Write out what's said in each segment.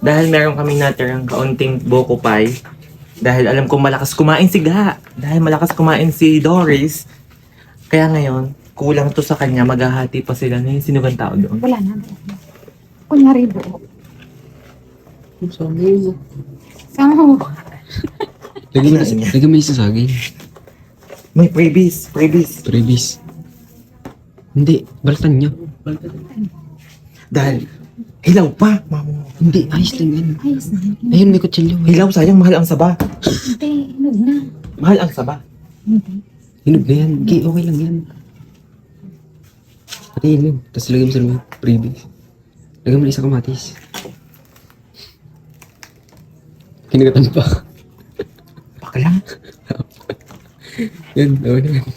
Dahil meron kaming natirang kaunting buko pie. Dahil alam kong malakas kumain si Ga. Dahil malakas kumain si Doris. Kaya ngayon, kulang to sa kanya. Maghahati pa sila na yung sinugang tao doon. Wala na. Kunyari buo. Sabi mo. Saan Lagyan mo yung sasagin. May previs. Previs. Hindi, balatan niya. Dahil, hilaw pa, mamo. Hindi, ayos lang yan. Ayos na. Ayun, may kutsilyo. Hilaw, sayang, mahal ang saba. Hindi, hinog na. Mahal ang saba. Hindi. Hinog na yan. Okay, okay lang yan. Pati yun. Tapos lagyan mo sa loob. Previs. Lagyan mo na isang kamatis. Kinagatan pa. Bakla. Yan, tawag na yan.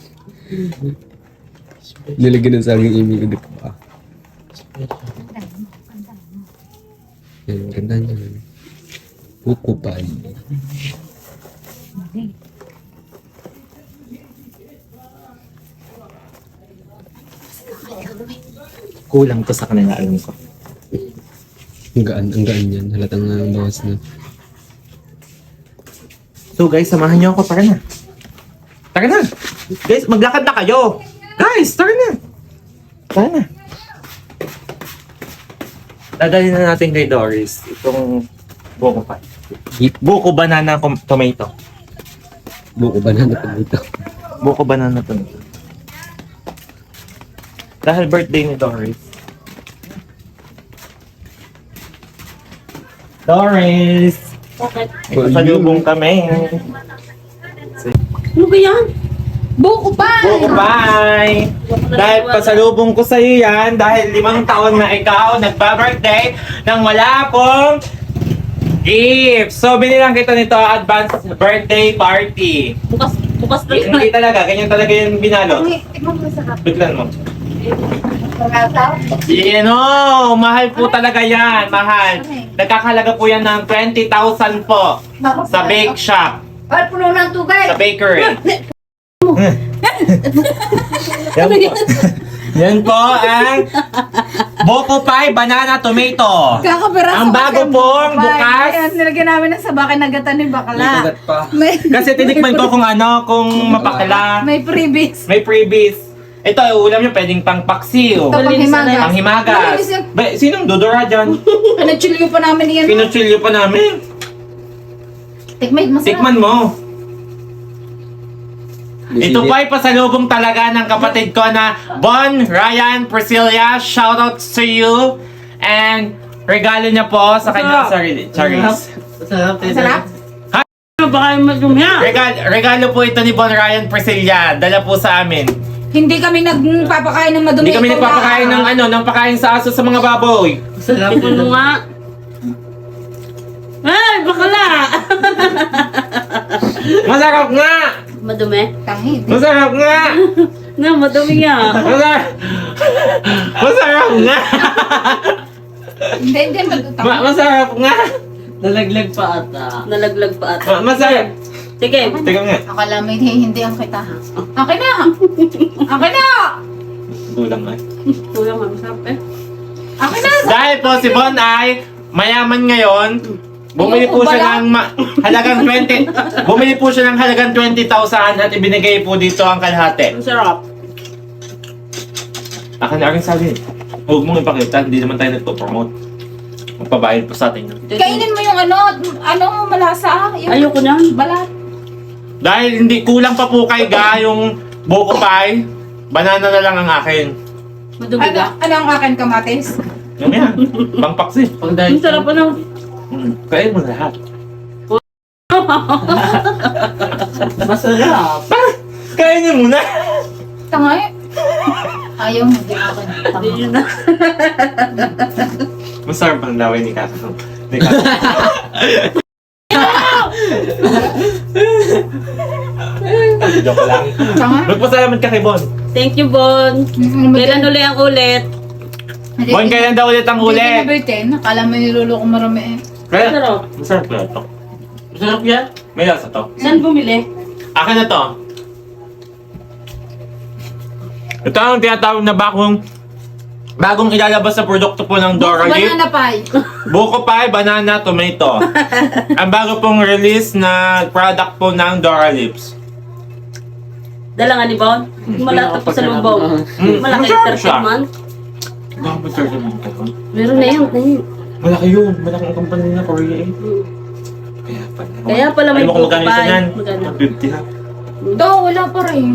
Nilagyan ng saging imi ulit pa. Yan, ganda niya. Buko pie. Hindi. Kulang to sa kanila, alam ko. Ang gaan yan. Halatang bawas na. So guys, samahan niyo ako. Tara na. Tara na. Guys, maglakad na kayo. Guys, tara na. Tara na. Dadalhin na natin kay Doris itong buko pie. Buko banana tomato. Buko banana pa dito. Buko banana tomato. Dahil birthday ni Doris. Doris! Bakit? Pasalubong kami. Ano ba yan? Buko pa! Buko pie! Dahil pasalubong ko sa'yo yan, dahil 5 taon na ikaw nagpa-birthday nang wala akong gift. So, binilang kita nito advance birthday party. Bukas na yan. Hindi talaga, ganyan talaga yung binalo. Ay, tignan mo sa kapit. Biglan mo. Pagkataw. Mahal po talaga yan, mahal. Nagkakalaga po yan ng 20,000 po sa bake shop, Ay, puno ng tugay. sa bakery. Yan po. Yan po ang Buko Pie Banana Tomato. Kakapiraso Ang bago kasi pong buko pie. bukas. Ayan, nilagyan namin ng sabakin na gata ni Bakala. pa. Kasi tinikman ko kung mapakala. May freebies. May freebies. Ito, ulam nyo pwedeng pang paksiw. Ito, panghimagas. Pang himagas. Malinis yan. Sinong dudura dyan? Pinachilyo pa namin yan. Pinutsilyo pa namin. Tikmay, masarap. Tikman mo. Ito po ay pasalubong talaga ng kapatid ko na Bon Ryan Priscilla. Shoutout to you. And regalo niya po sa kanyang sarili. Charis. Masarap? Baka yung madumi yan. Regalo po ito ni Bon Ryan Priscilla. Dala po sa amin. Hindi kami nagpapakain ng madumi. Hindi kami Ikaw nagpapakain na. ng pakain sa aso sa mga baboy. Sarap mo nga. Ay, bakala! Masarap nga! Madumi? Kahit. Masarap nga! Nga, madumi nga. Masarap nga! Hindi, matutang. Masarap nga! Nalaglag pa ata. Nalaglag pa ata. Masarap! Sige. Teka nga. Akala mo hindi ang kita. Akin na! Akin na! Kulang nga. Kulang nga, masarap eh. Akin na! Dahil po si Bon ay mayaman ngayon, bumili po siya ng halagang 20. Bumili po siya ng halagang 20,000 at ibinigay po dito ang kalahati. Masarap. Akin na rin sabi. Huwag mong ipakita, hindi naman tayo nagpo-promote. Magpabayad po sa atin yun. Kainin mo yung malasa. Yung Ayoko na. balat. Dahil hindi kulang pa po kay Ga yung buko pie, banana na lang ang akin. Madumi ka. Ano ang akin kamatis? Yung yan, pang paksi. Ang sarap pa na. Kain mo lahat. Masarap. Kainin mo na! Tangay. Ayaw mo din akin. Hindi yun na. Masarap ang laway ni Kato. Ni Kato. Joke lang. Tangay. Magpasalamat ka kay Bon. Thank you, Bon. Kailan uli ang ulit? Bon, kailan daw ulit ang Hindi huli? na birthday. Nakala mo niluloko marami eh. Kaya, Masarap. masarap kaya ito. Masarap yan? May lasa to. Saan bumili? Akin na to. Ito ang tinatawag na bakong bagong ilalabas na produkto po ng Dora Lip. Banana pie. Buko pie, banana, tomato. Ang bago pong release na product po ng Dora Lips. Dala nga ni Bon. Malata pa sa lubaw. Malaki Masarap siya. 30 man. Bakit 30 man ka? Meron na yun. Malaki yun. Malaking company na Korea eh. Kaya pala. Kaya pala may Alam mo kung magkano isa buko pie. yan? Magkano? 50 ha. Do, wala pa rin.